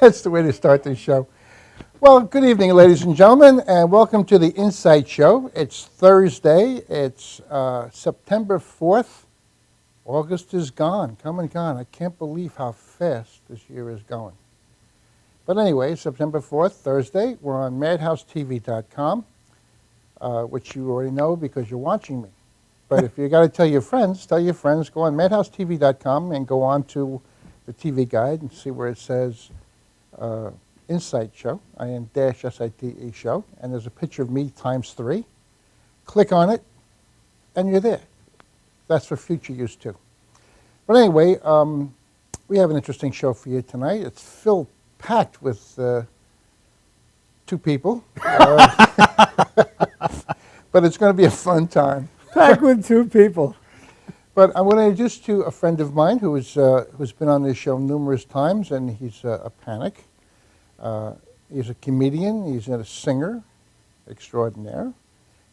That's the way to start this show. Well, good evening, ladies and gentlemen, and welcome to the Insight Show. It's Thursday. It's September 4th. August is gone, come and gone. I can't believe how fast this year is going. But anyway, September 4th, Thursday, we're on madhousetv.com, which you already know because you're watching me. But if you got to tell your friends, go on madhousetv.com and go on to the TV guide and see where it says Insight Show, IN-SITE show, and there's a picture of me ×3. Click on it, and you're there. That's for future use too. But anyway, we have an interesting show for you tonight. It's packed with 2 people, but it's going to be a fun time. Packed with 2 people. But I want to introduce to a friend of mine who's been on this show numerous times, and he's a panic. He's a comedian. He's a singer extraordinaire.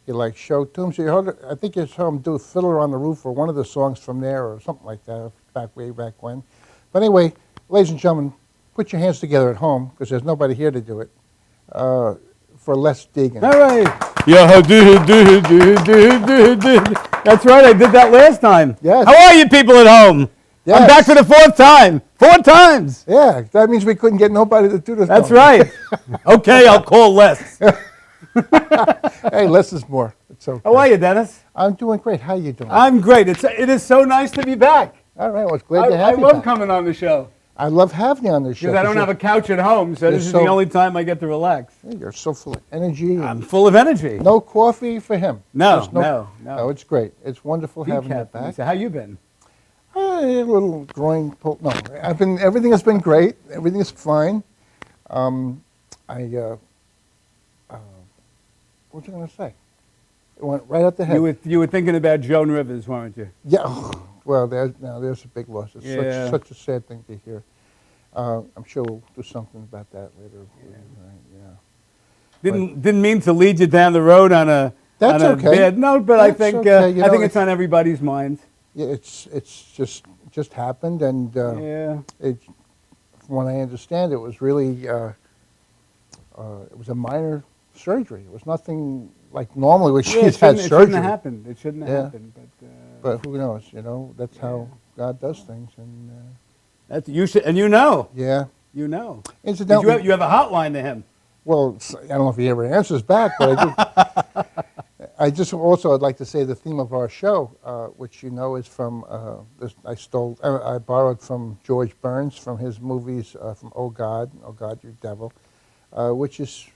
He likes show tunes. I think you saw him do Fiddler on the Roof or one of the songs from there or something like that way back when. But anyway, ladies and gentlemen, put your hands together at home because there's nobody here to do it for Les Degan. All right. Yeah, that's right. I did that last time. Yes. How are you people at home? Yes. I'm back for the 4th time. 4 times. Yeah, that means we couldn't get nobody to do this. That's right. Okay, I'll call Les. Hey, less is more. It's okay. How are you, Dennis? I'm doing great. How are you doing? I'm great. It is so nice to be back. All right. Well, it's glad to have you I love back. coming on the show. I love having you on the show. Because I don't have a couch at home, so this is the only time I get to relax. You're so full of energy. I'm full of energy. No coffee for him. No. No, it's great. It's wonderful having you back. So how you been? A little groin pull. No, everything has been great. Everything is fine. What was I going to say? It went right out the head. You were thinking about Joan Rivers, weren't you? Yeah. Well, there's a big loss. It's such a sad thing to hear. I'm sure we'll do something about that later. Yeah. Didn't mean to lead you down the road on a bad note, but I think okay. I think it's on everybody's minds. Yeah, it's just happened, and it, from what I understand, it was really it was a minor surgery. It was nothing like normally when she's had surgery. It shouldn't have happened. It shouldn't have happened. But who knows? That's how God does things, and that's you should, and you know. Yeah. You know. Incidentally, you have a hotline to him. Well, I don't know if he ever answers back, but I'd like to say the theme of our show, which is from I borrowed from George Burns from his movies from Oh God, You Devil, which is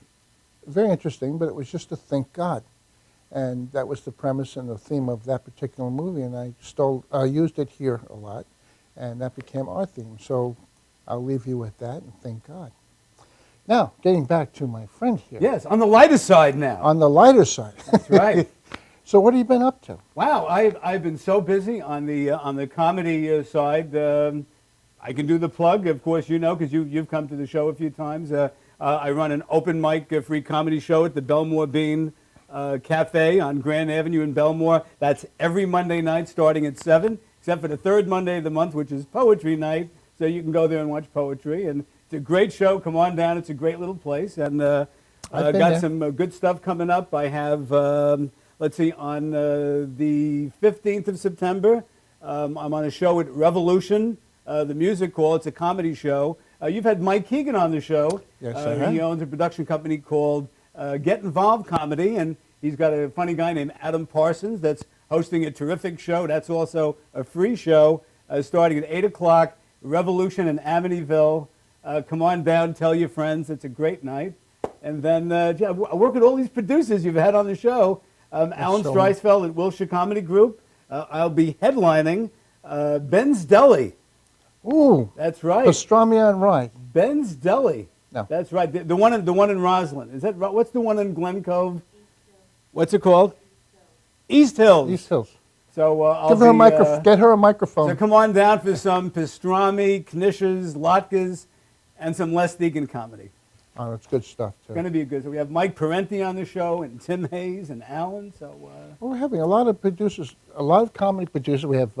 very interesting, but it was just to thank God. And that was the premise and the theme of that particular movie, and I used it here a lot, and that became our theme. So I'll leave you with that and thank God. Now, getting back to my friend here. Yes, on the lighter side now. On the lighter side. That's right. So what have you been up to? Wow, I've been so busy on the comedy side. I can do the plug, of course, because you've come to the show a few times. I run an open mic free comedy show at the Belmore Bean Cafe on Grand Avenue in Belmore. That's every Monday night starting at 7, except for the 3rd Monday of the month, which is poetry night. So you can go there and watch poetry. And it's a great show. Come on down. It's a great little place. And I've got some good stuff coming up. I have, let's see, on the 15th of September, I'm on a show at Revolution, the music hall. It's a comedy show. You've had Mike Keegan on the show. Yes, I have. He owns a production company called Get Involved Comedy, and he's got a funny guy named Adam Parsons that's hosting a terrific show. That's also a free show starting at 8 o'clock, Revolution in Amityville. Come on down, tell your friends. It's a great night. And then I work with all these producers you've had on the show. Alan Streisfeld at Wilshire Comedy Group. I'll be headlining Ben's Deli. Ooh. That's right. Pastrami and rye. Ben's Deli. No. That's right. The one in Roslyn. Is that right? What's the one in Glen Cove? What's it called? East Hills. East Hills. So I'll give her a microphone. Get her a microphone. So come on down for some pastrami, knishes, latkes, and some Les Degan comedy. Oh, it's good stuff too. It's going to be good. So we have Mike Parenti on the show, and Tim Hayes, and Alan. So we're having a lot of producers, a lot of comedy producers. We have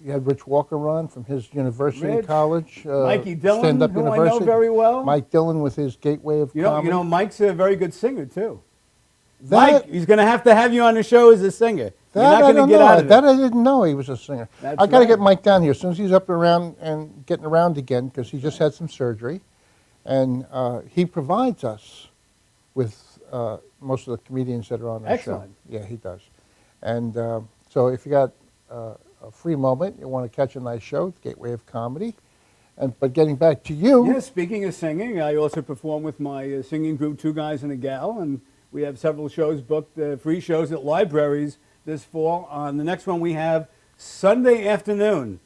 you had Rich Walker on from his university Rich, college. Mikey Dillon, stand-up who university. I know very well. Mike Dillon with his Gateway of Comedy. Mike's a very good singer too. That- Mike, he's going to have you on the show as a singer. You're not I going don't to get know. out of That it. I didn't know he was a singer. That's I got to right. get Mike down here as soon as he's up and around and getting around again because he just had some surgery, and he provides us with most of the comedians that are on our Excellent. show. Yeah, he does. And so if you got a free moment, you want to catch a nice show, Gateway of Comedy. But getting back to you, Yeah, speaking of singing, I also perform with my singing group, Two Guys and a Gal, and we have several shows booked, free shows at libraries this fall. On the next one we have Sunday afternoon,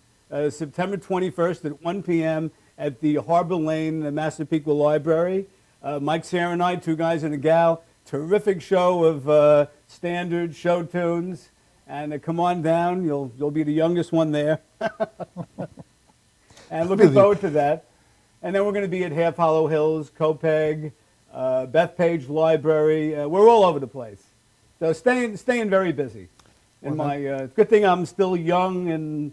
September 21st at 1 p.m. at the Harbor Lane Massapequa Library. Mike, Sarah, and I, Two Guys and a Gal, terrific show of standard show tunes. And come on down, you'll be the youngest one there. And looking forward to that. And then we're going to be at Half Hollow Hills, Copeg, Bethpage Library. We're all over the place. So staying very busy. And it's a good thing I'm still young and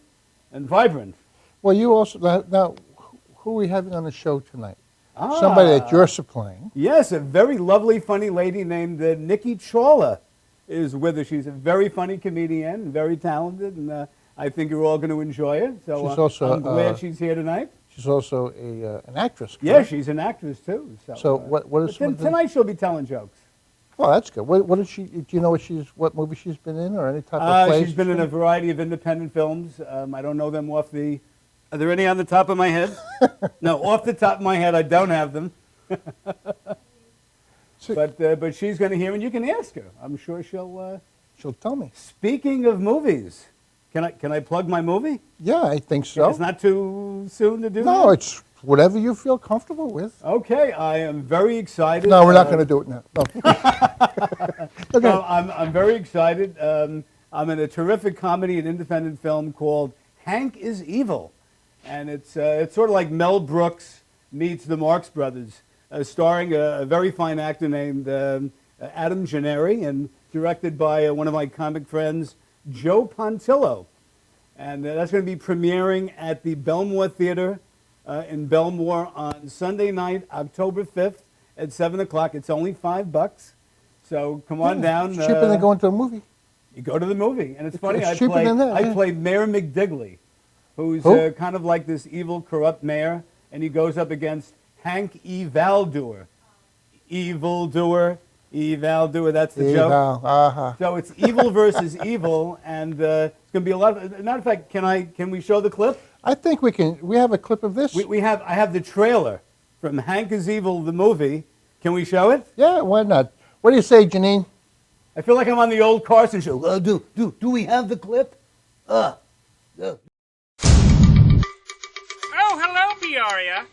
vibrant. well, you also now who are we having on the show tonight? Somebody that you're supplying. Yes, a very lovely, funny lady named Nikki Chaw is with us. She's a very funny comedian, very talented, and I think you're all going to enjoy it. So She's also, I'm glad she's here tonight. She's also an actress. Yeah, correct? she's an actress too. So what is some of the- tonight? She'll be telling jokes. Oh, that's good. What is she? Do you know what movie she's been in, or any type of play? She's been in a variety of independent films. I don't know them off the. Are there any on the top of my head? No, off the top of my head, I don't have them. So- But she's going to hear, and you can ask her. I'm sure she'll. She'll tell me. Speaking of movies, can I plug my movie? Yeah, I think so. It's not too soon to do that? No, it's whatever you feel comfortable with. Okay, I am very excited. No, we're not going to do it now. No. Okay. No, I'm very excited. I'm in a terrific comedy and independent film called Hank is Evil. And it's sort of like Mel Brooks meets the Marx Brothers, starring a very fine actor named Adam Gennari and directed by one of my comic friends, Joe Pontillo. And that's going to be premiering at the Belmore Theater in Belmore on Sunday night, October 5th at 7 o'clock. It's only $5. So come on down. It's cheaper than going to a movie. You go to the movie. And it's funny, It's I cheaper than that, yeah. played Mayor McDigley, who's Who? kind of like this evil, corrupt mayor, and he goes up against Hank Evildoer. Evildoer, Evildoer, that's the joke. Uh-huh. So it's evil versus evil, and it's going to be a lot of... Matter of fact, can we show the clip? I think we can. We have a clip of this. I have the trailer from Hank is Evil, the movie. Can we show it? Yeah, why not? What do you say, Janine? I feel like I'm on the old Carson show. Do we have the clip? Oh, hello, Peoria.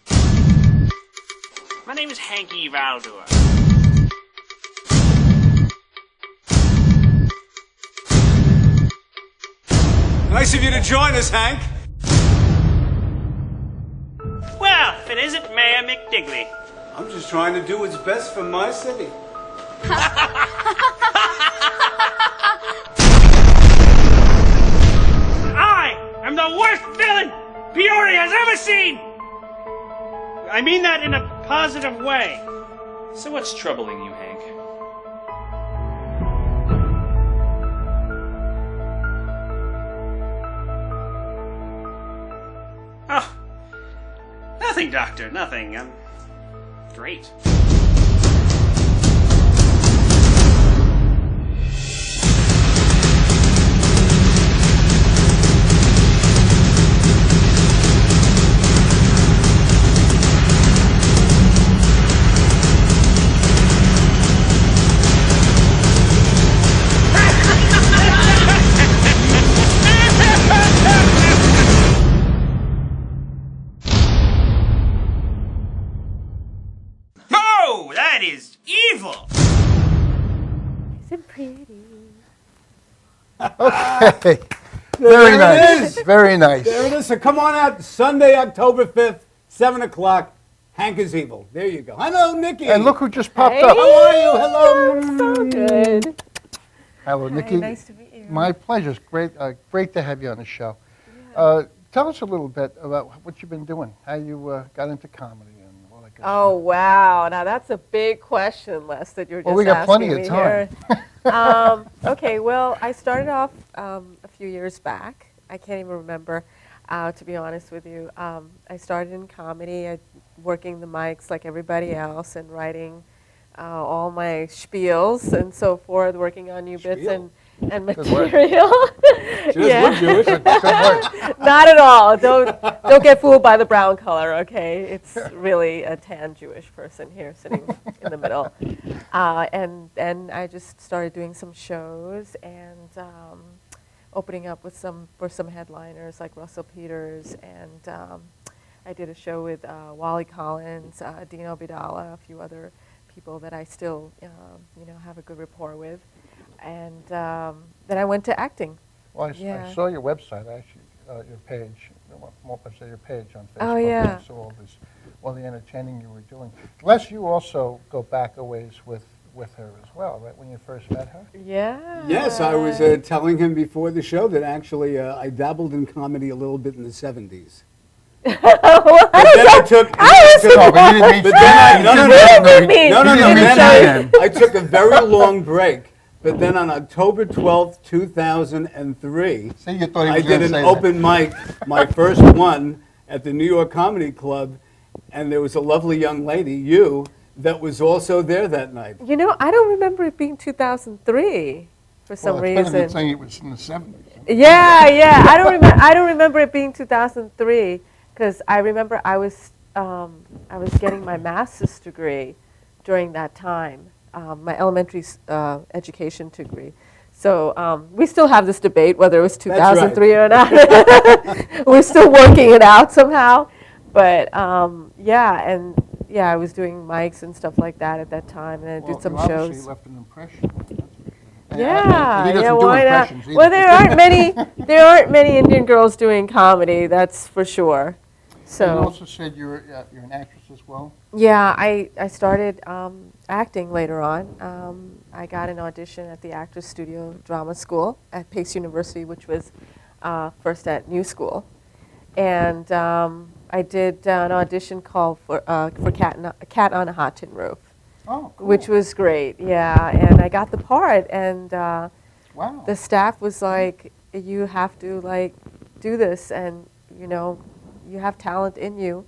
My name is Hanky Valdor. Nice of you to join us, Hank. Well, if it isn't Mayor McDigley. I'm just trying to do what's best for my city. I am the worst villain Peoria has ever seen! I mean that in a positive way. So what's troubling you, Hank? Oh, nothing, Doctor, nothing. I'm great. Oh, that is evil! Isn't pretty? Okay. There Very it nice. is. Very nice. There it is. So come on out Sunday, October 5th, 7 o'clock. Hank is Evil. There you go. Hello, Nikki. And look who just popped Hey. up. How are you? Hello. So good. Hello, Nikki. Nice to meet you. My pleasure. It's great to have you on the show. Tell us a little bit about what you've been doing, how you got into comedy and all that good Oh, stuff. wow. Now, that's a big question, Les, that you're just Well, we got plenty asking of me time. here. Okay, well, I started off a few years back. I can't even remember, to be honest with you. I started in comedy, working the mics like everybody else and writing all my spiels and so forth, working on new bits Spiel? and Good word. material. She doesn't look Jewish. Good word. Not at all. Don't get fooled by the brown color, okay? It's really a tan Jewish person here sitting in the middle. And I just started doing some shows and opening up with for some headliners like Russell Peters, and I did a show with Wally Collins, Dino Bidala, a few other people that I still have a good rapport with. And then I went to acting. Well, I Yeah. saw your website, actually, your page, your page on Facebook. Oh, yeah. I saw all the entertaining you were doing. Les, you also go back a ways with her as well, right, when you first met her? Yeah. Yes, I was telling him before the show that actually I dabbled in comedy a little bit in the 70s. Well, But then I took. No, but you didn't meet But then I, no, no, no, What do you mean? no, no, no. You didn't Then meet I took a very long break. But then on October 12th, 2003, See, you thought he I was did going to an say open mic, my first one, at the New York Comedy Club, and there was a lovely young lady, you, that was also there that night. You know, I don't remember it being 2003 for some Well, it's better than reason. saying it was in the 70s. Yeah. I don't remember it being 2003 because I remember I was getting my master's degree during that time, my elementary education degree. So we still have this debate whether it was 2003 or not. We're still working it out somehow. But I was doing mics and stuff like that at that time, and I did some you obviously shows. left an impression. That's for sure. And Yeah, he doesn't do why not? impressions either. Well, there aren't many Indian girls doing comedy, that's for sure. And you So also said you're an actress as well? yeah, I started acting later on. I got an audition at the Actors Studio Drama School at Pace University, which was first at New School, and I did an audition called for Cat on a Hot Tin Roof. Oh, cool. Which was great, yeah. And I got the part, and Wow. the staff was like, "You have to do this, and you have talent in you,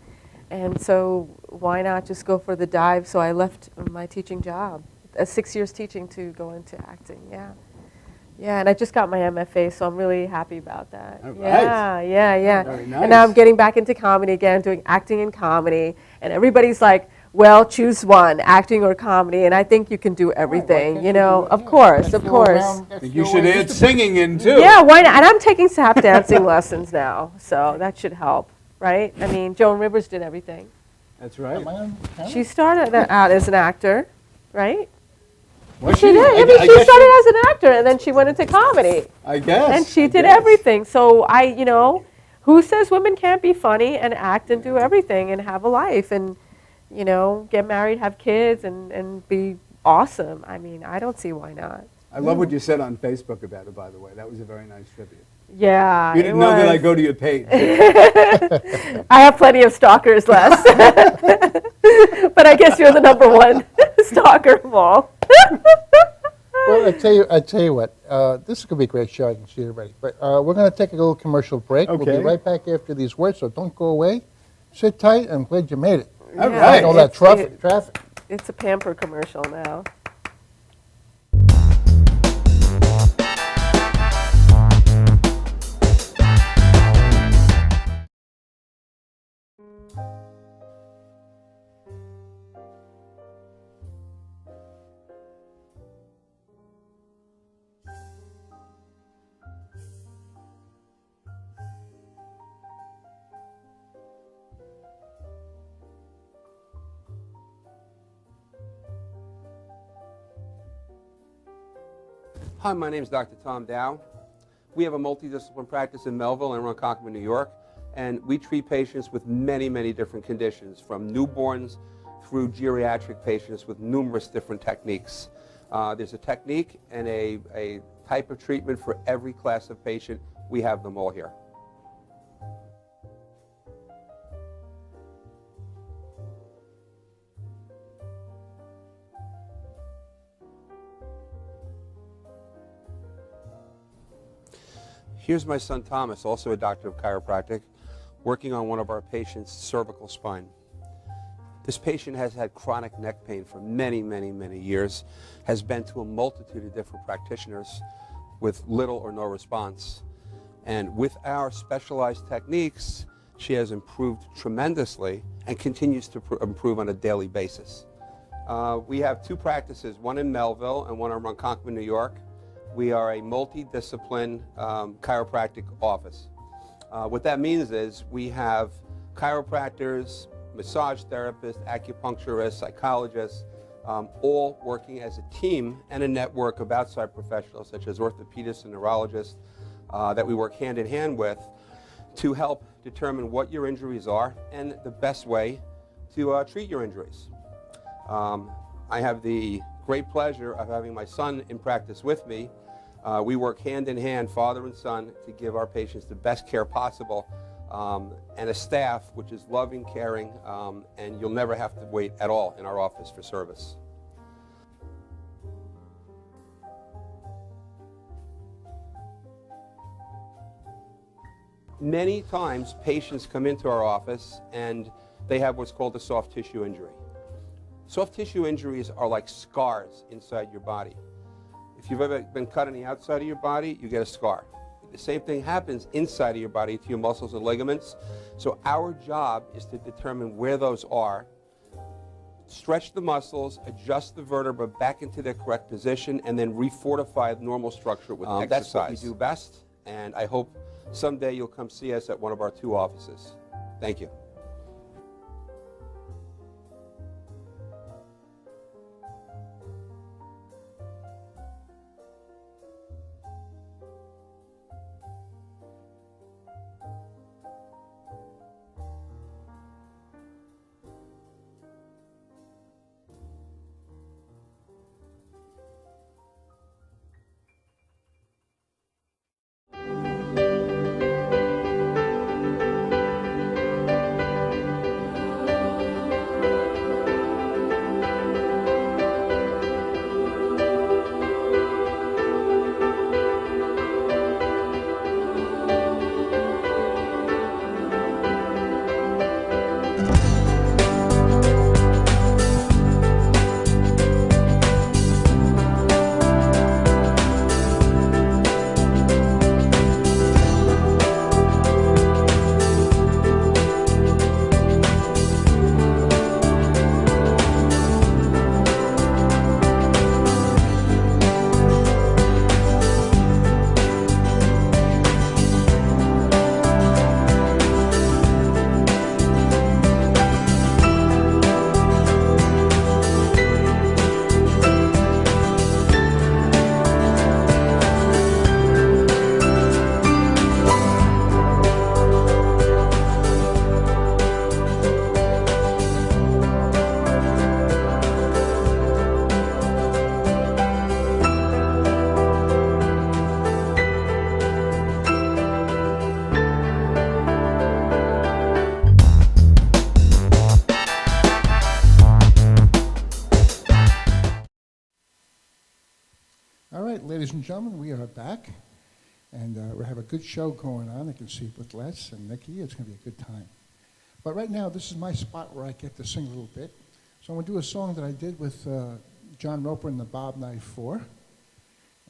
and so why not just go for the dive?" So I left my teaching job, 6 years teaching, to go into acting. Yeah, and I just got my MFA, so I'm really happy about that. All right. Yeah. Very And now I'm nice. getting back into comedy again, doing acting and comedy, and everybody's like, well, choose one, acting or comedy, and I think you can do everything, of course. I think you should add singing in too. Yeah, why not? And I'm taking tap dancing lessons now, so that should help, right? I mean, Joan Rivers did everything. That's right. Am I on camera? She started out as an actor, right? Was She did. I mean, she guess started as an actor, and then she went into comedy, I guess. and she I did guess. everything. So who says women can't be funny and act and do everything and have a life and, get married, have kids, and be awesome? I mean, I don't see why not. I love what you said on Facebook about it, by the way. That was a very nice tribute. Yeah, You didn't know that I go to your page. I have plenty of stalkers, Les. But I guess you're the number one stalker of all. Well, I tell you what, this is going to be a great show. I can see it already. But we're going to take a little commercial break. We'll Okay. be right back after these words, so don't go away. Sit tight. I'm glad you made it. All Yeah, right. All that it's- traffic. It's a Pamper commercial now. Hi, my name is Dr. Tom Dow. We have a multidisciplinary practice in Melville and Ronkonkoma, New York, and we treat patients with many, many different conditions, from newborns through geriatric patients with numerous different techniques. There's a technique and a type of treatment for every class of patient. We have them all here. Here's my son Thomas, also a doctor of chiropractic, working on one of our patients' cervical spine. This patient has had chronic neck pain for many, many, many years, has been to a multitude of different practitioners with little or no response. And with our specialized techniques, she has improved tremendously and continues to improve on a daily basis. We have two practices, one in Melville and one in Ronkonkoma, New York. We are a multidiscipline chiropractic office. What that means is we have chiropractors, massage therapists, acupuncturists, psychologists, all working as a team and a network of outside professionals such as orthopedists and neurologists that we work hand in hand with to help determine what your injuries are and the best way to treat your injuries. I have the great pleasure of having my son in practice with me. We work hand in hand, father and son, to give our patients the best care possible, and a staff which is loving, caring, and you'll never have to wait at all in our office for service. Many times patients come into our office and they have what's called a soft tissue injury. Soft tissue injuries are like scars inside your body. If you've ever been cut on the outside of your body, you get a scar. The same thing happens inside of your body to your muscles and ligaments. So our job is to determine where those are, stretch the muscles, adjust the vertebra back into their correct position, and then refortify the normal structure with exercise. That's what we do best, and I hope someday you'll come see us at one of our two offices. Thank you. All right, ladies and gentlemen, we are back, and we have a good show going on. I can see with Les and Nikki. It's going to be a good time. But right now, this is my spot where I get to sing a little bit. So I'm going to do a song that I did with John Roper and the Bob Knife 4.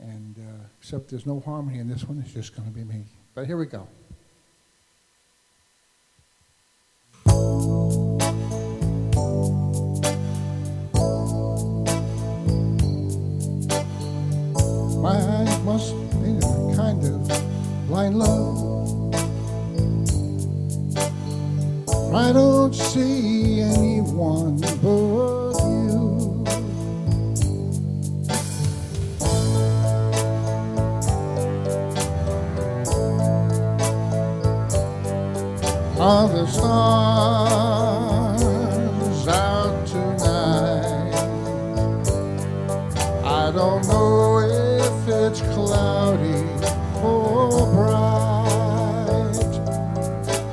And except there's no harmony in this one, it's just going to be me. But here we go. My eyes must be a kind of blind love. I don't see anyone but you. Are the stars out tonight? I don't know if it's cloudy or bright.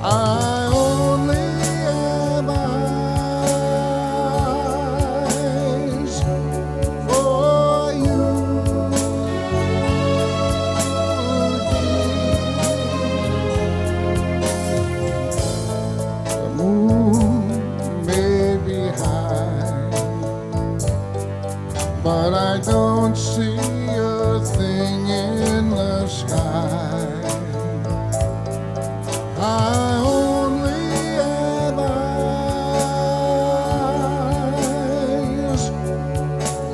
I only have eyes for you, dear. but I don't see a thing in the sky. I only have eyes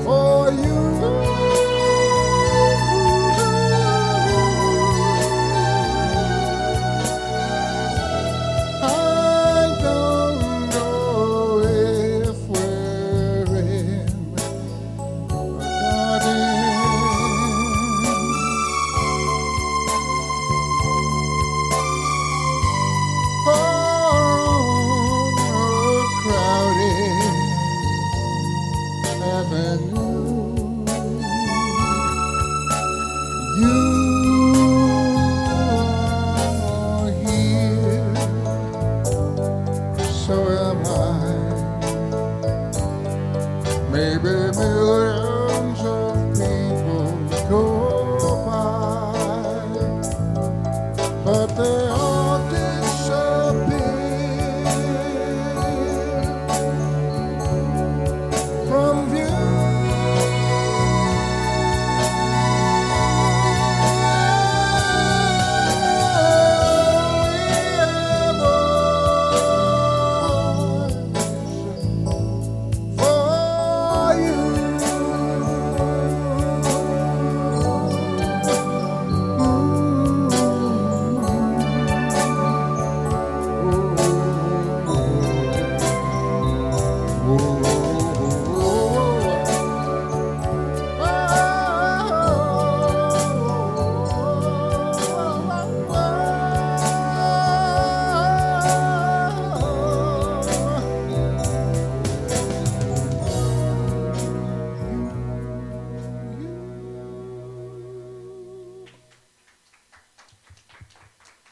for you. I don't know if we're in a garden or on a crowded avenue. You are here, so am I. Maybe millions of people go by, but they all disappear from view.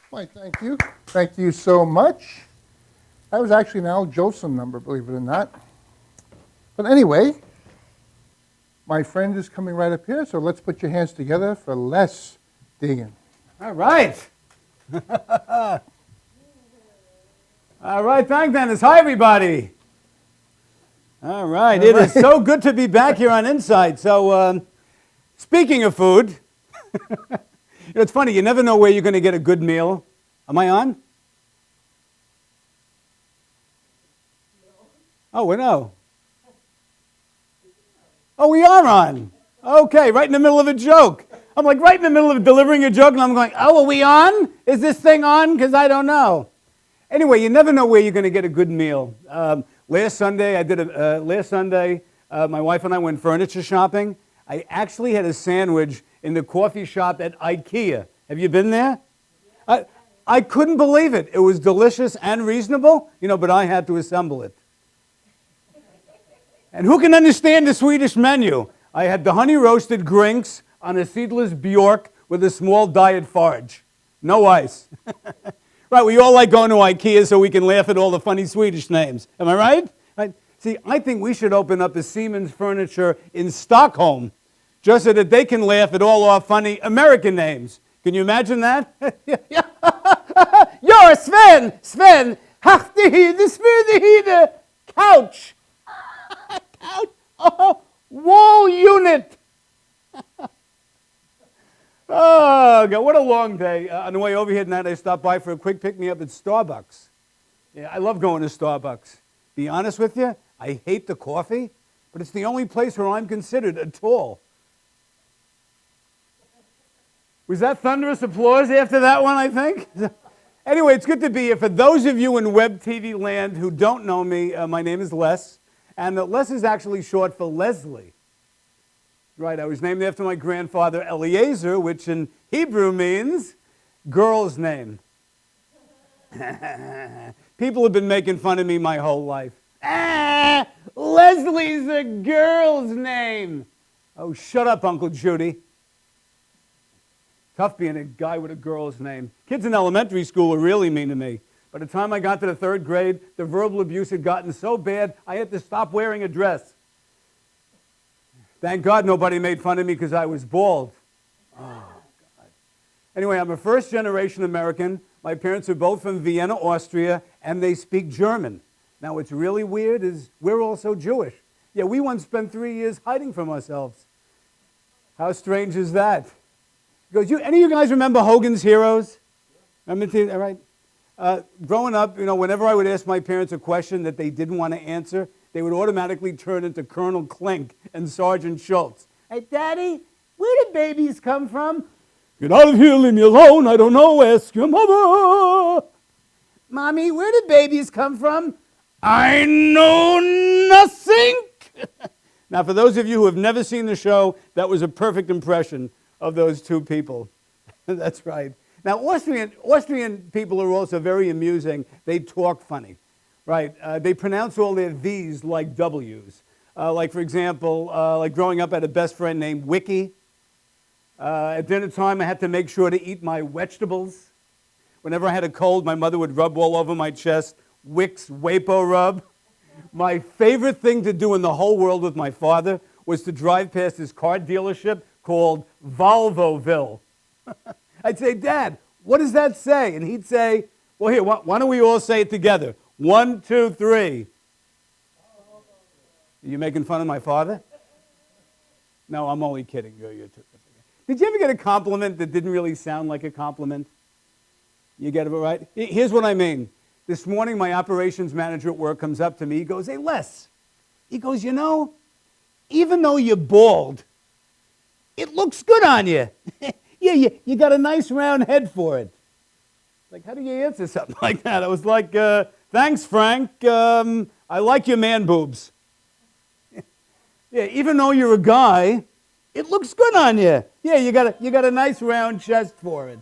Why, thank you. Thank you so much. That was actually an Al Jolson number, believe it or not. But anyway, my friend is coming right up here, so let's put your hands together for Les Degan. All right. All right, thanks, Dennis. Hi, everybody. All right, it is so good to be back here on Insight. So, speaking of food, it's funny, you never know where you're going to get a good meal. Am I on? Oh, we know. Oh, we are on. Okay, right in the middle of a joke. I'm like right in the middle of delivering a joke, and I'm going, oh, are we on? Is this thing on? Because I don't know. Anyway, you never know where you're going to get a good meal. Last Sunday, my wife and I went furniture shopping. I actually had a sandwich in the coffee shop at IKEA. Have you been there? I couldn't believe it. It was delicious and reasonable, but I had to assemble it. And who can understand the Swedish menu? I had the honey roasted grinks on a seedless Bjork with a small diet farge. No ice. Right, we all like going to IKEA so we can laugh at all the funny Swedish names. Am I right? See, I think we should open up a Siemens Furniture in Stockholm just so that they can laugh at all our funny American names. Can you imagine that? You're Sven, Hachtige, couch. Couch, oh, wall unit. Oh, God, what a long day. On the way over here tonight, I stopped by for a quick pick-me-up at Starbucks. Yeah, I love going to Starbucks. Be honest with you, I hate the coffee, but it's the only place where I'm considered at all. Was that thunderous applause after that one, I think? Anyway, it's good to be here. For those of you in web TV land who don't know me, my name is Les, and Les is actually short for Leslie. Right, I was named after my grandfather Eliezer, which in Hebrew means girl's name. People have been making fun of me my whole life. Leslie's a girl's name. Oh, shut up, Uncle Judy. Tough being a guy with a girl's name. Kids in elementary school were really mean to me. By the time I got to the 3rd grade, the verbal abuse had gotten so bad, I had to stop wearing a dress. Thank God nobody made fun of me because I was bald. Oh, God. Anyway, I'm a first-generation American. My parents are both from Vienna, Austria, and they speak German. Now, what's really weird is we're also Jewish. Yeah, we once spent 3 years hiding from ourselves. How strange is that? He goes, any of you guys remember Hogan's Heroes? Remember, all right? Growing up, whenever I would ask my parents a question that they didn't want to answer, they would automatically turn into Colonel Klink and Sergeant Schultz. Hey, Daddy, where did babies come from? Get out of here, leave me alone. I don't know, ask your mother. Mommy, where did babies come from? I know nothing. Now, for those of you who have never seen the show, that was a perfect impression of those two people. That's right. Now, Austrian people are also very amusing. They talk funny, right? They pronounce all their V's like W's. Like, for example, like growing up, I had a best friend named Wiki. At dinner time, I had to make sure to eat my vegetables. Whenever I had a cold, my mother would rub all over my chest, Wicks Wapo rub. My favorite thing to do in the whole world with my father was to drive past his car dealership called Volvoville. I'd say, Dad, what does that say? And he'd say, well, here, why don't we all say it together? 1, 2, 3. Are you making fun of my father? No, I'm only kidding. Did you ever get a compliment that didn't really sound like a compliment? You get it right? Here's what I mean. This morning, my operations manager at work comes up to me. He goes, hey, Les. He goes, even though you're bald, it looks good on you. Yeah, you got a nice round head for it. Like, how do you answer something like that? I was like, thanks, Frank. I like your man boobs. Yeah, even though you're a guy, it looks good on you. Yeah, you got a nice round chest for it.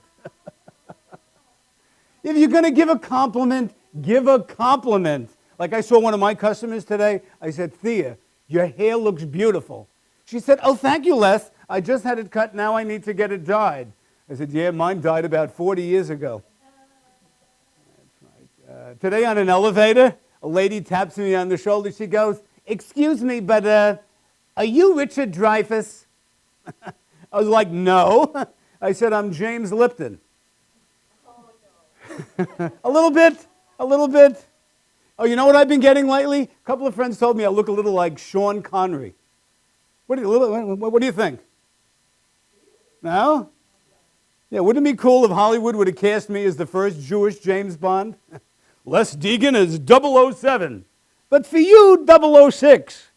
If you're going to give a compliment, give a compliment. Like I saw one of my customers today. I said, Thea, your hair looks beautiful. She said, oh, thank you, Les. I just had it cut. Now I need to get it dyed. I said, yeah, mine died about 40 years ago. That's right. Today on an elevator, a lady taps me on the shoulder. She goes, excuse me, but are you Richard Dreyfuss? I was like, no. I said, I'm James Lipton. A little bit. Oh, you know what I've been getting lately? A couple of friends told me I look a little like Sean Connery. What do you think? No? Yeah, wouldn't it be cool if Hollywood would have cast me as the first Jewish James Bond? Les Degan as 007. But for you, 006.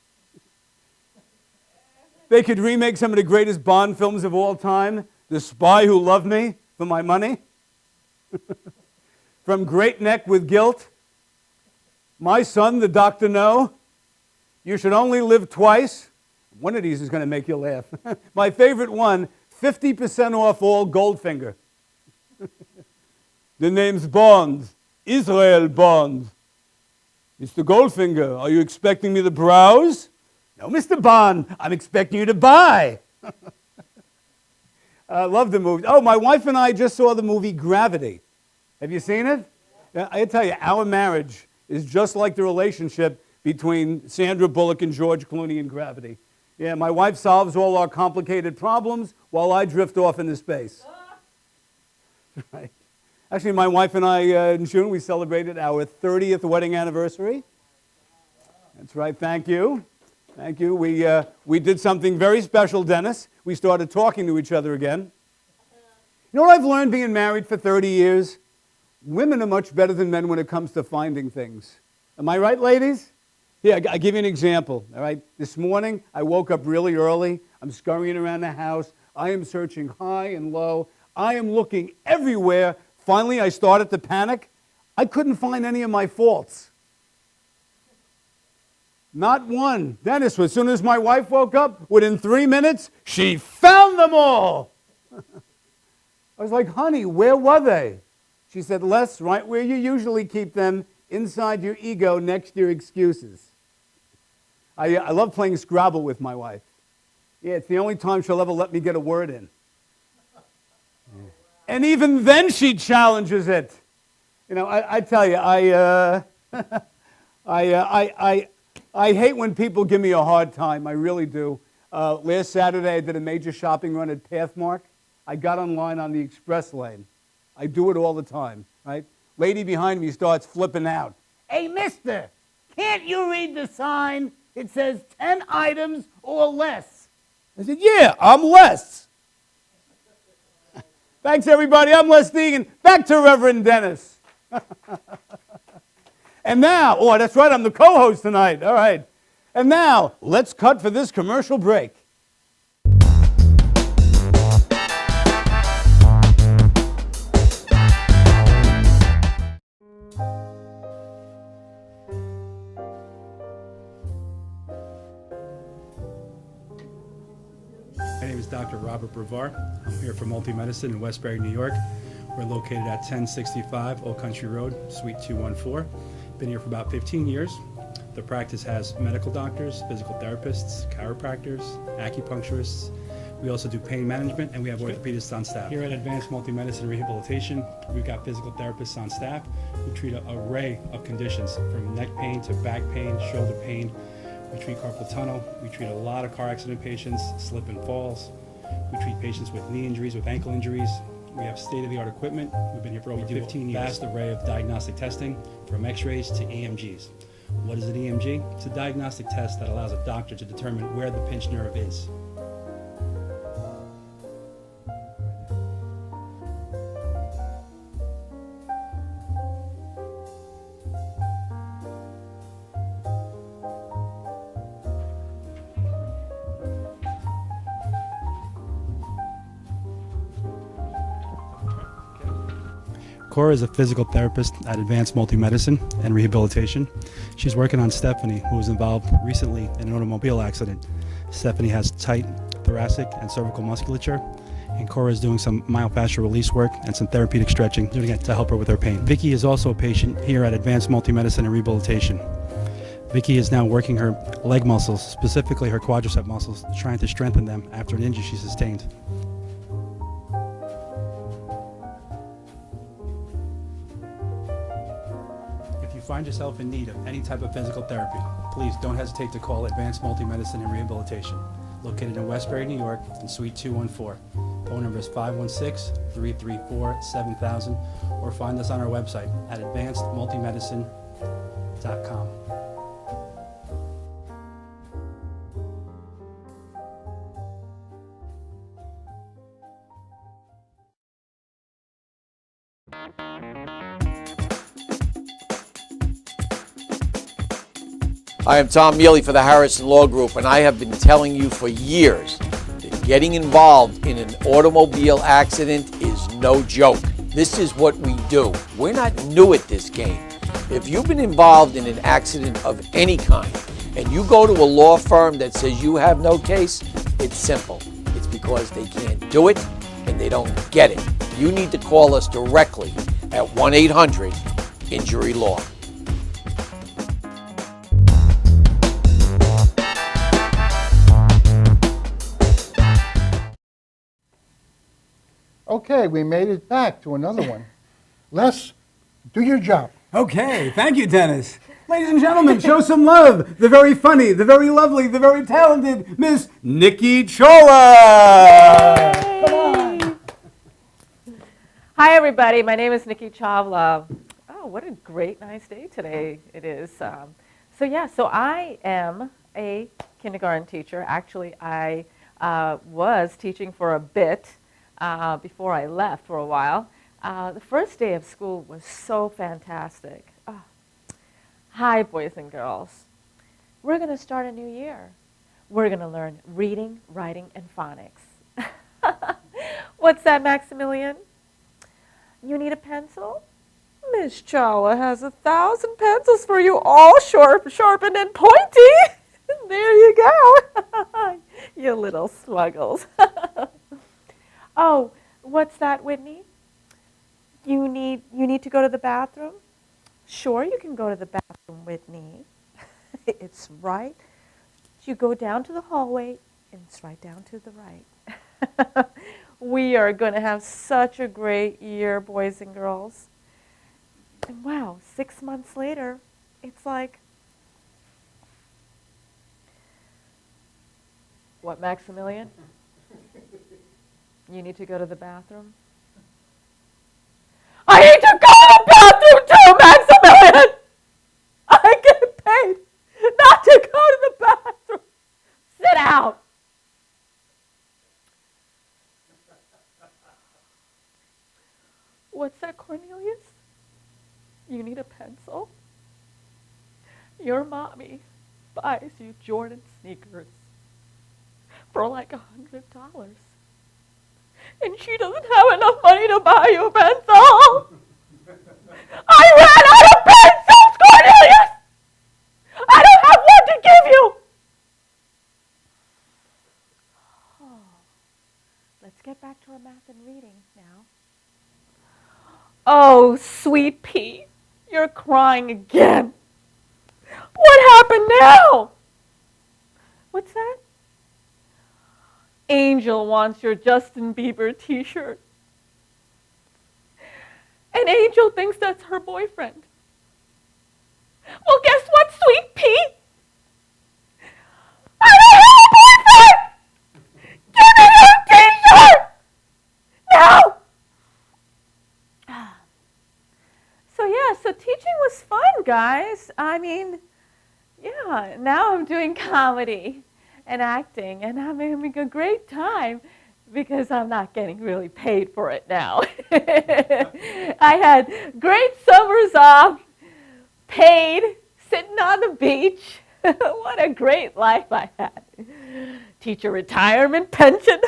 They could remake some of the greatest Bond films of all time. The Spy Who Loved Me for my money. From Great Neck with Guilt. My Son, the Doctor No. You Should Only Live Twice. One of these is going to make you laugh. My favorite one, 50% off all Goldfinger. The name's Bond. Israel Bond. Mr. Goldfinger, are you expecting me to browse? No, Mr. Bond, I'm expecting you to buy. I love the movie. Oh, my wife and I just saw the movie Gravity. Have you seen it? I tell you, our marriage is just like the relationship between Sandra Bullock and George Clooney in Gravity. Yeah, my wife solves all our complicated problems while I drift off into space. Right. Actually, my wife and I, in June, we celebrated our 30th wedding anniversary. That's right, thank you. Thank you. We did something very special, Dennis. We started talking to each other again. You know what I've learned being married for 30 years? Women are much better than men when it comes to finding things. Am I right, ladies? Here, I'll give you an example, all right? This morning, I woke up really early. I'm scurrying around the house. I am searching high and low. I am looking everywhere. Finally, I started to panic. I couldn't find any of my faults. Not one. Dennis, as soon as my wife woke up, within 3 minutes, she found them all. I was like, honey, where were they? She said, Les, right where you usually keep them, inside your ego, next to your excuses. I love playing Scrabble with my wife. Yeah, it's the only time she'll ever let me get a word in. And even then she challenges it. You know, I tell you, I hate when people give me a hard time. I really do. Last Saturday, I did a major shopping run at Pathmark. I got online on the express lane. I do it all the time, right? Lady behind me starts flipping out. Hey, mister, can't you read the sign? It says 10 items or less. I said, yeah, I'm Les. Thanks, everybody. I'm Les Degan. Back to Reverend Dennis. And now, oh, that's right, I'm the co-host tonight. All right. And now, let's cut for this commercial break. My name is Dr. Robert Brevard. I'm here for Multi-Medicine in Westbury, New York. We're located at 1065 Old Country Road, Suite 214. Been here for about 15 years. The practice has medical doctors, physical therapists, chiropractors, acupuncturists. We also do pain management, and we have orthopedists on staff. Here at Advanced Multi-Medicine Rehabilitation, we've got physical therapists on staff who treat an array of conditions, from neck pain to back pain, shoulder pain. We treat carpal tunnel. We treat a lot of car accident patients, slip and falls. We treat patients with knee injuries, with ankle injuries. We have state-of-the-art equipment. We've been here for over 15 years. Vast array of diagnostic testing, from x-rays to EMGs. What is an EMG? It's a diagnostic test that allows a doctor to determine where the pinched nerve is. Cora is a physical therapist at Advanced Multi-Medicine and Rehabilitation. She's working on Stephanie, who was involved recently in an automobile accident. Stephanie has tight thoracic and cervical musculature, and Cora is doing some myofascial release work and some therapeutic stretching, doing it to help her with her pain. Vicky is also a patient here at Advanced Multi-Medicine and Rehabilitation. Vicky is now working her leg muscles, specifically her quadricep muscles, trying to strengthen them after an injury she sustained. If you find yourself in need of any type of physical therapy, please don't hesitate to call Advanced Multi-Medicine and Rehabilitation, located in Westbury, New York, in Suite 214. Phone number is 516-334-7000, or find us on our website at advancedmultimedicine.com. I am Tom Mealy for the Harrison Law Group, and I have been telling you for years that getting involved in an automobile accident is no joke. This is what we do. We're not new at this game. If you've been involved in an accident of any kind and you go to a law firm that says you have no case, it's simple. It's because they can't do it and they don't get it. You need to call us directly at 1-800-INJURY-LAW. Okay, we made it back to another one. Les, do your job. Okay, thank you, Dennis. Ladies and gentlemen, show some love. The very funny, the very lovely, the very talented Miss Nikki Chaw. Come on. Hi, everybody. My name is Nikki Chaw. Oh, what a great, nice day today it is. So I am a kindergarten teacher. Actually, I was teaching for a bit before I left for a while. The first day of school was so fantastic. Oh. Hi, boys and girls. We're going to start a new year. We're going to learn reading, writing, and phonics. What's that, Maximilian? You need a pencil? Miss Chaw has 1,000 pencils for you, all sharpened and pointy. There you go. You little smuggles. Oh, what's that, Whitney? You need to go to the bathroom? Sure, you can go to the bathroom, Whitney. It's right. You go down to the hallway, and it's right down to the right. We are going to have such a great year, boys and girls. And wow, 6 months later, it's like, what, Maximilian? You need to go to the bathroom? I need to go to the bathroom too, Maximilian! I get paid not to go to the What's that, Cornelius? You need a pencil? Your mommy buys you Jordan sneakers for like $100. And she doesn't have enough money to buy you a pencil. I ran out of pencils, Cornelius! I don't have one to give you! Oh, let's get back to our math and reading now. Oh, sweet pea, you're crying again. What happened now? What's that? Angel wants your Justin Bieber t-shirt. And Angel thinks that's her boyfriend. Well, guess what, sweet pea? I don't have a boyfriend! Give me your t-shirt! Now! So teaching was fun, guys. I mean, yeah, now I'm doing comedy and acting, and I'm having a great time because I'm not getting really paid for it now. I had great summers off, paid, sitting on the beach. What a great life I had. Teacher retirement pension.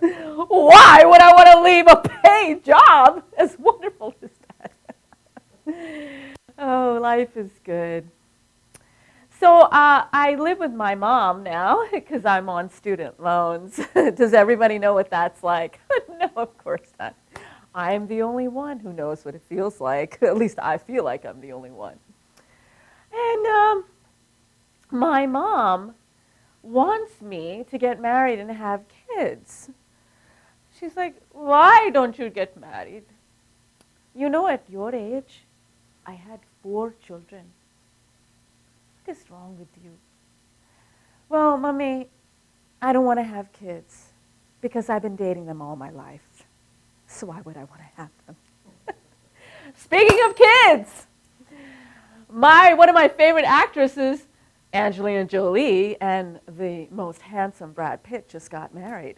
Why would I want to leave a paid job as wonderful as that? Oh, life is good. So I live with my mom now because I'm on student loans. Does everybody know what that's like? No, of course not. I'm the only one who knows what it feels like. At least I feel like I'm the only one. And my mom wants me to get married and have kids. She's like, why don't you get married? You know, at your age, I had 4 children. What is wrong with you? Well, Mommy, I don't want to have kids because I've been dating them all my life. So why would I want to have them? Speaking of kids, one of my favorite actresses, Angelina Jolie, and the most handsome Brad Pitt just got married.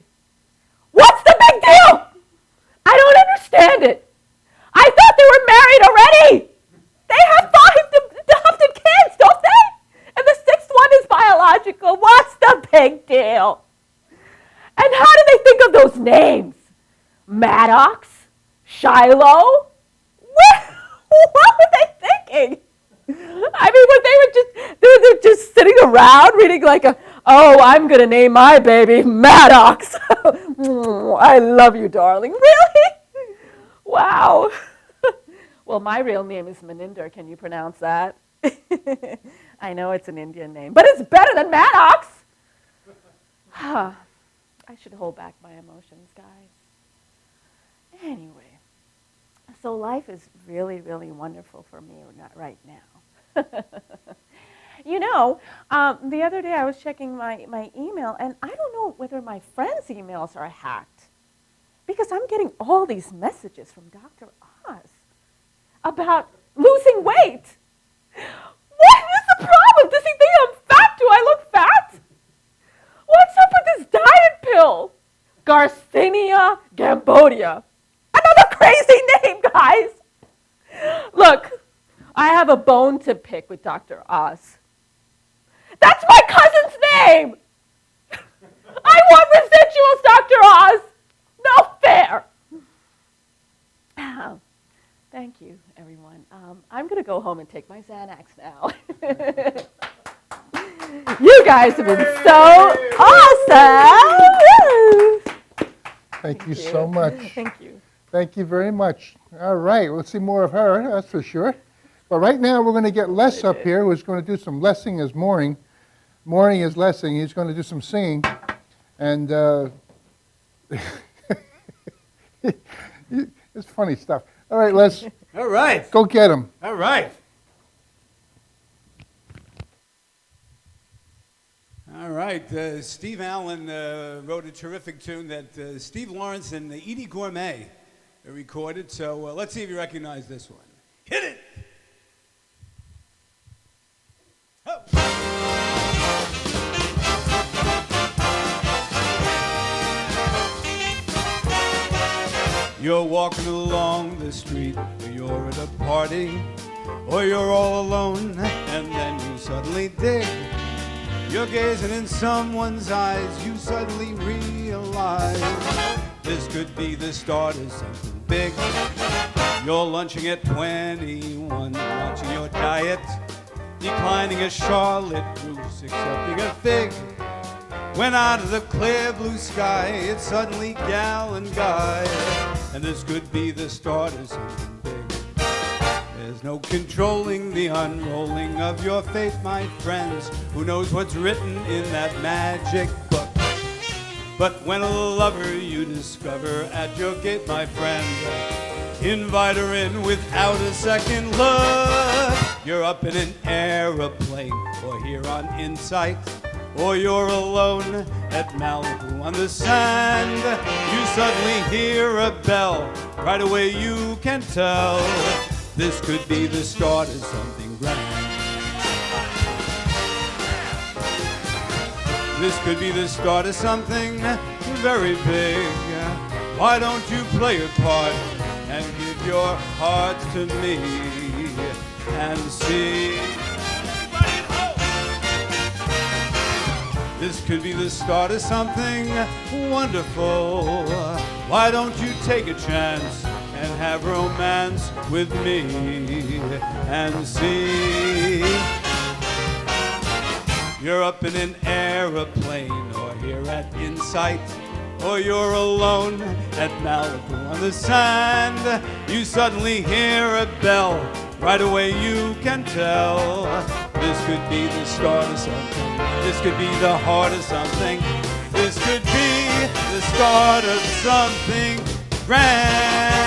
What's the big deal? I don't understand it. I thought they were married already. They have 5 adopted kids, don't they? And the 6th one is biological. What's the big deal? And how do they think of those names? Maddox? Shiloh? What were they thinking? I mean, they were just sitting around reading like I'm going to name my baby Maddox. I love you, darling. Really? Wow. Well, my real name is Maninder. Can you pronounce that? I know it's an Indian name, but it's better than Maddox. I should hold back my emotions, guys. Anyway, so life is really, really wonderful for me right now. You know, the other day I was checking my email, and I don't know whether my friends' emails are hacked because I'm getting all these messages from Dr. Oz about losing weight. What is the problem? Does he think I'm fat? Do I look fat? What's up with this diet pill? Garcinia Cambodia. Another crazy name, guys. Look, I have a bone to pick with Dr. Oz. That's my cousin's name. I want residuals, Dr. Oz. No fair. Thank you, everyone. I'm going to go home and take my Xanax now. You guys have been so awesome. Thank you so much. Thank you. Thank you very much. All right, we'll see more of her, that's for sure. But right now, we're going to get Les up here, who's going to do some lessing as Mooring. Mooring is lessing. He's going to do some singing. And it's funny stuff. All right, Les. All right. Go get him. All right. All right. Steve Allen wrote a terrific tune that Steve Lawrence and Edie Gourmet recorded. So let's see if you recognize this one. Hit it. Oh. You're walking along the street, or you're at a party, or you're all alone, and then you suddenly dig. You're gazing in someone's eyes, you suddenly realize this could be the start of something big. You're lunching at 21, watching your diet, declining a Charlotte Russe, accepting a fig. When out of the clear blue sky, it's suddenly gal and guy, and this could be the start of something big. There's no controlling the unrolling of your fate, my friends. Who knows what's written in that magic book? But when a lover you discover at your gate, my friend, invite her in without a second look. You're up in an aeroplane, or here on Insight, or you're alone at Malibu on the sand. You suddenly hear a bell, right away you can tell this could be the start of something grand. This could be the start of something very big. Why don't you play your part and give your heart to me and see? This could be the start of something wonderful. Why don't you take a chance and have romance with me and see? You're up in an aeroplane, or here at Insight, or you're alone at Malibu on the sand. You suddenly hear a bell, right away you can tell this could be the start of something. This could be the heart of something. This could be the start of something grand.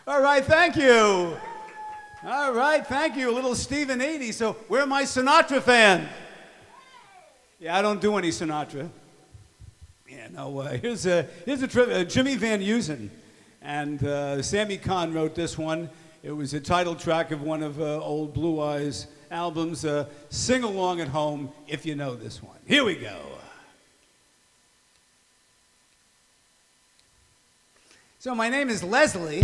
All right, thank you. All right, thank you. A little Stephen 80. So, where are my Sinatra fans? Yeah, I don't do any Sinatra. Yeah, no way. Here's a trivia. Jimmy Van Heusen and Sammy Kahn wrote this one. It was a title track of one of old Blue Eyes albums. Sing along at home if you know this one. Here we go. So my name is Leslie.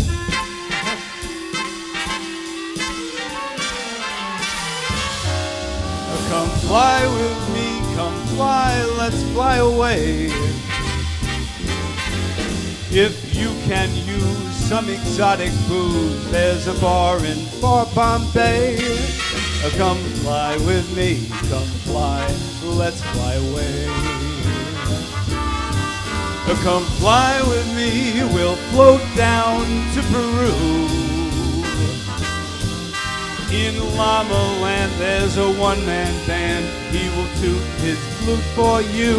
Come fly with me, come fly, let's fly away. If you can use some exotic booze, there's a bar in far Bombay. Come fly with me, come fly, let's fly away. Come fly with me, we'll float down to Peru. In Llama Land there's a one-man band, he will toot his flute for you.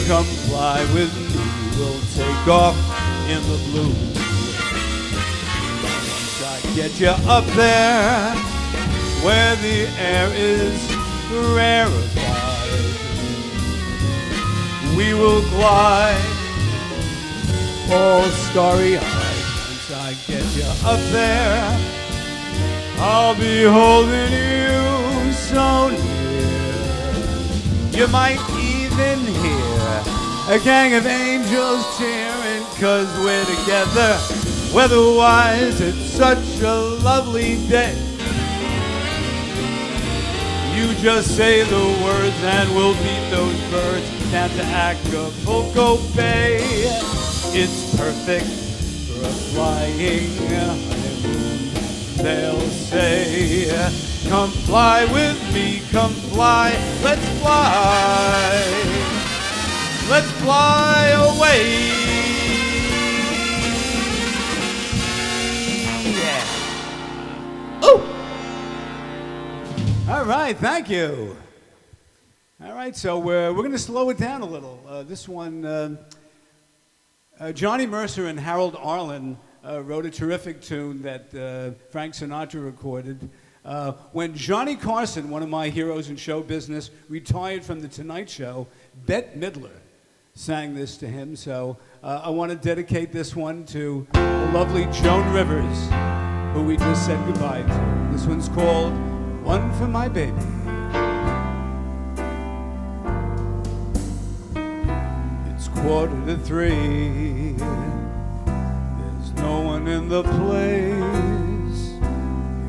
Come fly with me, we'll take off in the blue. Once I get you up there, where the air is rarefied, we will glide all starry-eyed. Once I get you up there, I'll be holding you so near. You might even hear a gang of angels cheering, 'cause we're together. Weather-wise, it's such a lovely day. You just say the words and we'll beat those birds down to Acapulco Bay. It's perfect for a flying honeymoon, they'll say. Come fly with me, come fly, let's fly. Let's fly away. Yeah. Ooh. All right, thank you. All right, so we're going to slow it down a little. This one, Johnny Mercer and Harold Arlen wrote a terrific tune that Frank Sinatra recorded. When Johnny Carson, one of my heroes in show business, retired from The Tonight Show, Bette Midler sang this to him. So I want to dedicate this one to the lovely Joan Rivers, who we just said goodbye to. This one's called One for My Baby. 2:45. There's no one in the place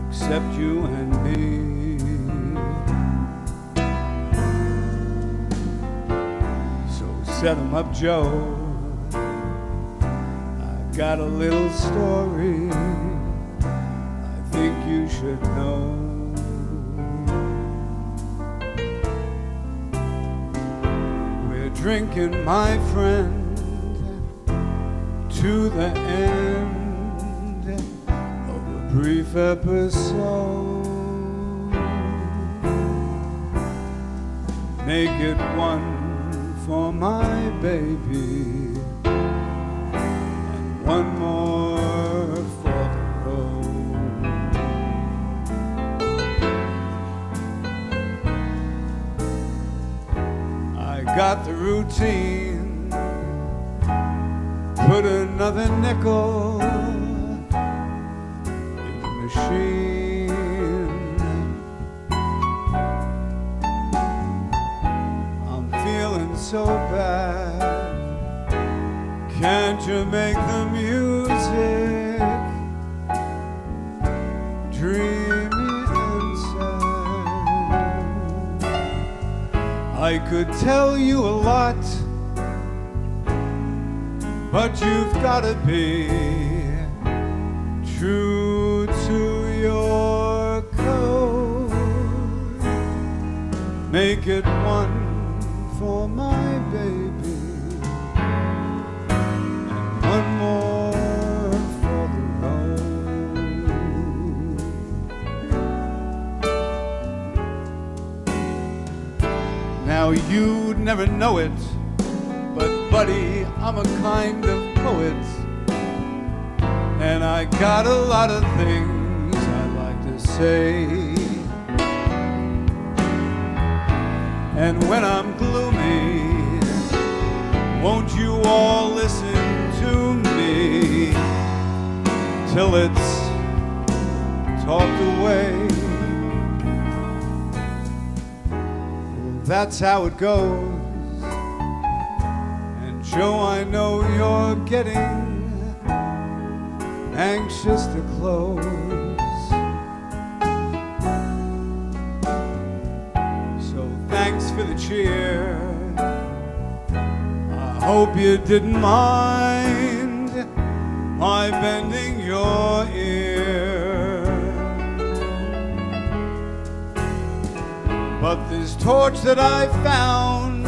except you and me. So set 'em up, Joe. I got a little story I think you should know. We're drinking, my friend, to the end of a brief episode. Make it one for my baby and one more for the road. I got the routine, put another nickel in the machine. I'm feeling so bad. Can't you make the music dreamy and sad? I could tell you a lot, but you've gotta be true to your code. Make it one for my baby and one more for the road. Now you'd never know it, but buddy, I'm a kind of poet, and I got a lot of things I'd like to say. And when I'm gloomy, won't you all listen to me till it's talked away? Well, that's how it goes. Joe, I know you're getting anxious to close. So thanks for the cheer. I hope you didn't mind my bending your ear. But this torch that I found,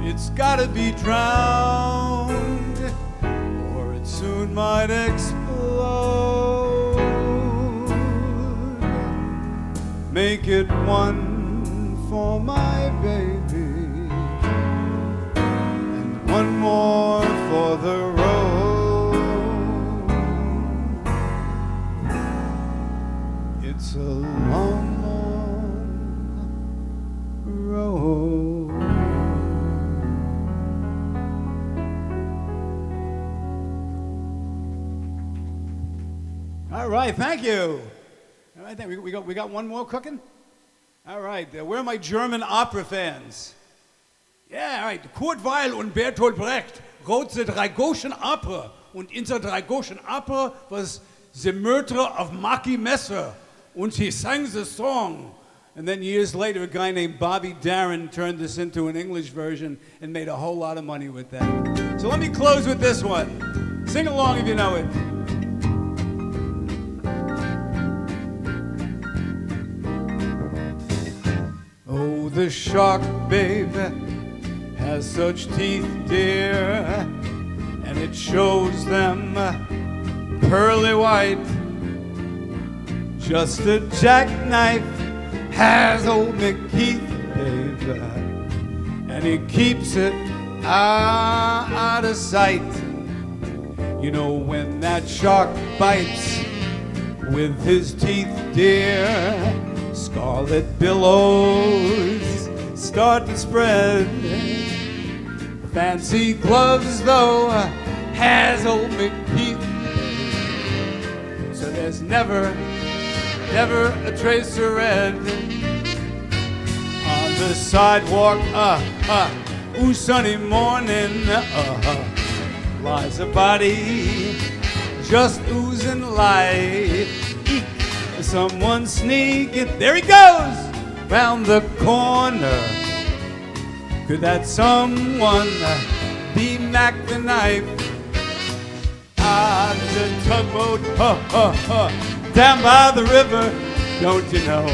it's gotta be drowned, or it soon might explode. Make it one for my baby and one more for the road. It's a long, long road. All right, thank you. All right, we got one more cooking. All right, where are my German opera fans? Yeah, all right. Kurt Weill und Bertolt Brecht wrote the Dragoschen Opera, und in the Dragoschen Opera was the murder of Mackie Messer, and he sang the song. And then years later, a guy named Bobby Darin turned this into an English version and made a whole lot of money with that. So let me close with this one. Sing along if you know it. Oh, the shark, babe, has such teeth, dear, and it shows them pearly white. Just a jackknife has old McKeith, babe, and he keeps it out of sight. You know, when that shark bites with his teeth, dear, scarlet billows start to spread. Fancy gloves, though, has old McPeak. So there's never a trace of red. On the sidewalk, Ooh, sunny morning, lies a body just oozing life. Eek, someone sneaking, there he goes, round the corner. Could that someone be Mac the Knife? Ah, there's a tugboat, down by the river, don't you know?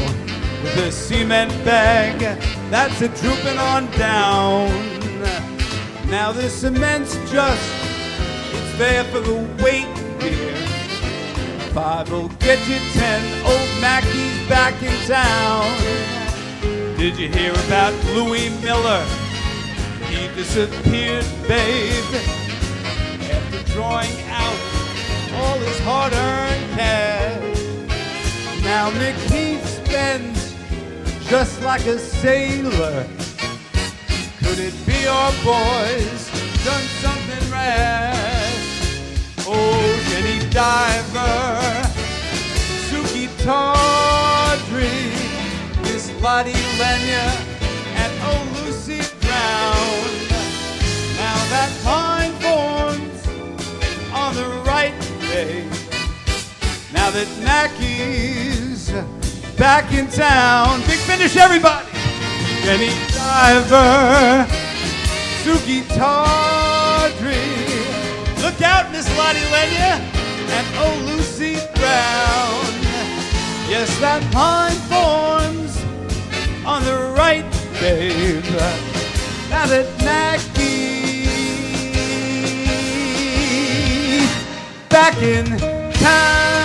With a cement bag that's a drooping on down. Now the cement's just, it's there for the weight, dear. 5 will get you 10, old Mackie's back in town. Did you hear about Louis Miller? He disappeared, babe, after drawing out all his hard-earned cash. Now Nikki spends just like a sailor. Could it be our boys done something rash? Oh, Jenny Diver, Suki Tawdry, Miss Lottie Lenya, and oh, Lucy Brown. Now that pine forms on the right way. Now that Mackie's back in town. Big finish, everybody! Jenny Diver, Suki Tawdry, look out, Miss Lottie Lenya, and oh, Lucy Brown. Yes, that pine forms on the right, babe. Now that Mackie's back in town.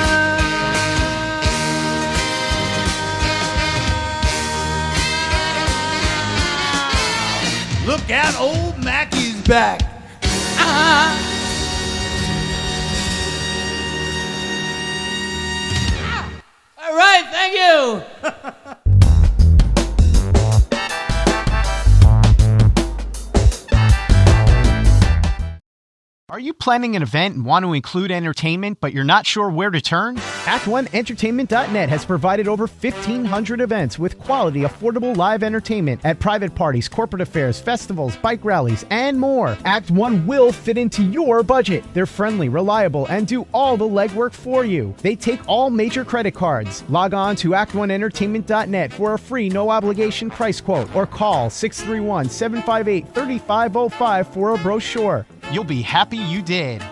Look out, old Mackie's back. All right, thank you. Are you planning an event and want to include entertainment, but you're not sure where to turn? Act1Entertainment.net has provided over 1,500 events with quality, affordable live entertainment at private parties, corporate affairs, festivals, bike rallies, and more. Act 1 will fit into your budget. They're friendly, reliable, and do all the legwork for you. They take all major credit cards. Log on to Act1Entertainment.net for a free, no-obligation price quote or call 631-758-3505 for a brochure. You'll be happy you did.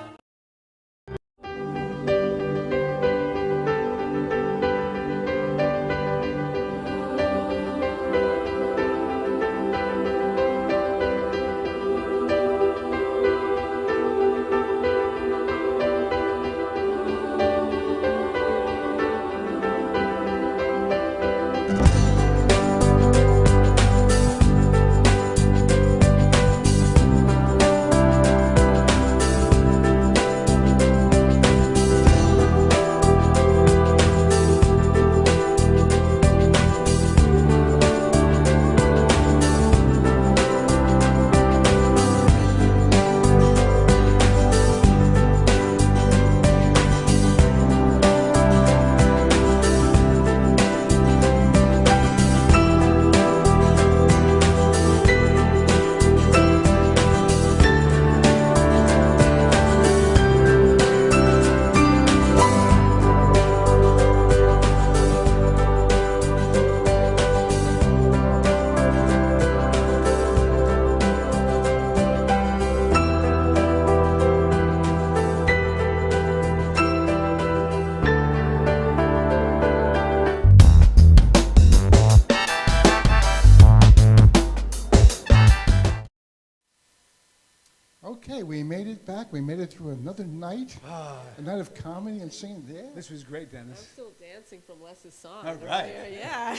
Okay, we made it back. We made it through another night, a night of comedy and singing there. This was great, I'm Dennis. still dancing from Les's song. All right. Yeah.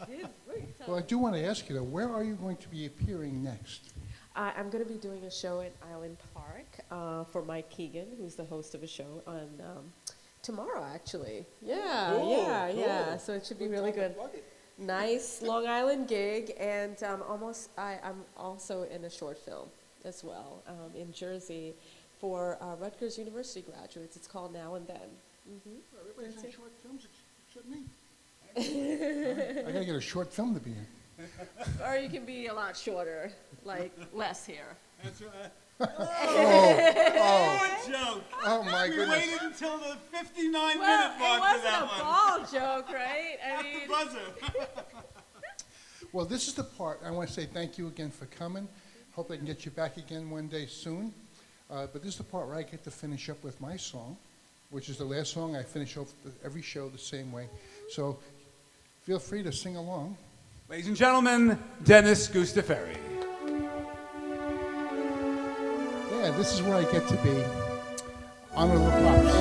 Did great. Well, I do want to ask you, though, where are you going to be appearing next? I'm going to be doing a show at Island Park for Mike Keegan, who's the host of a show on tomorrow, actually. Yeah, yeah. So it should be really good. Nice Long Island gig, and I'm also in a short film as well in Jersey for Rutgers University graduates. It's called Now and Then. Everybody's in short films except me. I got to get a short film to be in. Or you can be a lot shorter, like less hair. That's right. Oh, Joke. oh my We goodness. waited until the 59-minute Well, mark it for wasn't that a one. ball joke, right? I mean, Buzzer. Well, this is the part, I want to say thank you again for coming. Hope I can get you back again one day soon. But this is the part where I get to finish up with my song, which is the last song. I finish off every show the same way. So feel free to sing along. Ladies and gentlemen, Dennis Gustaferi. Yeah, this is where I get to be honorable props.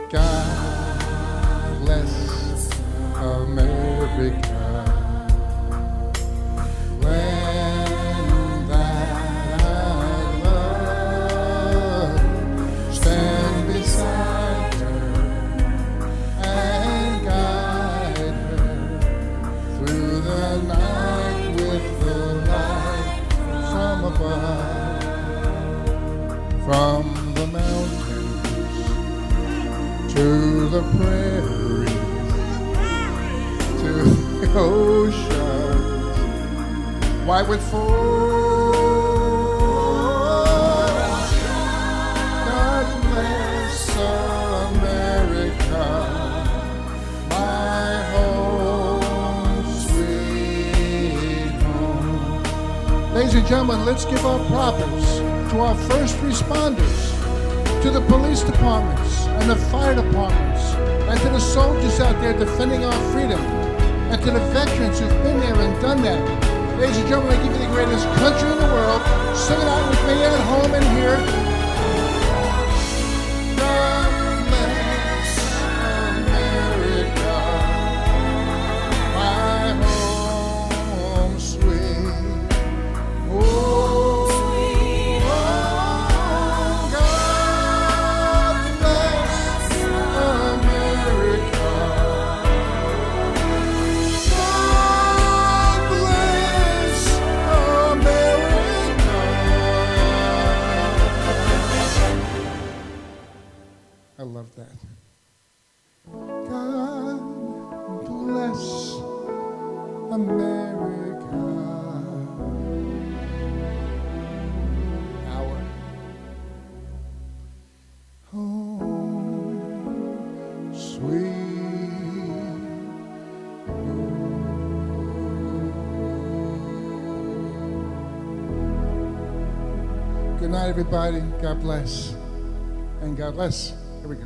God bless America, land that I love. Stand beside her and guide her through the night with the light from above, from the mountains to the prairies, to the oceans, wide with fold. God bless America, my home, sweet home. Ladies and gentlemen, let's give our props to our first responders, to the police departments and the fire departments, and to the soldiers out there defending our freedom, and to the veterans who've been there and done that. Ladies and gentlemen, I give you the greatest country in the world. Sing it out with me at home and here. God bless America, my home, sweet. Oh, God bless America. God bless America. I love that. God bless America. Our home, sweet home. Good night, everybody. God bless. And God bless. Here we go.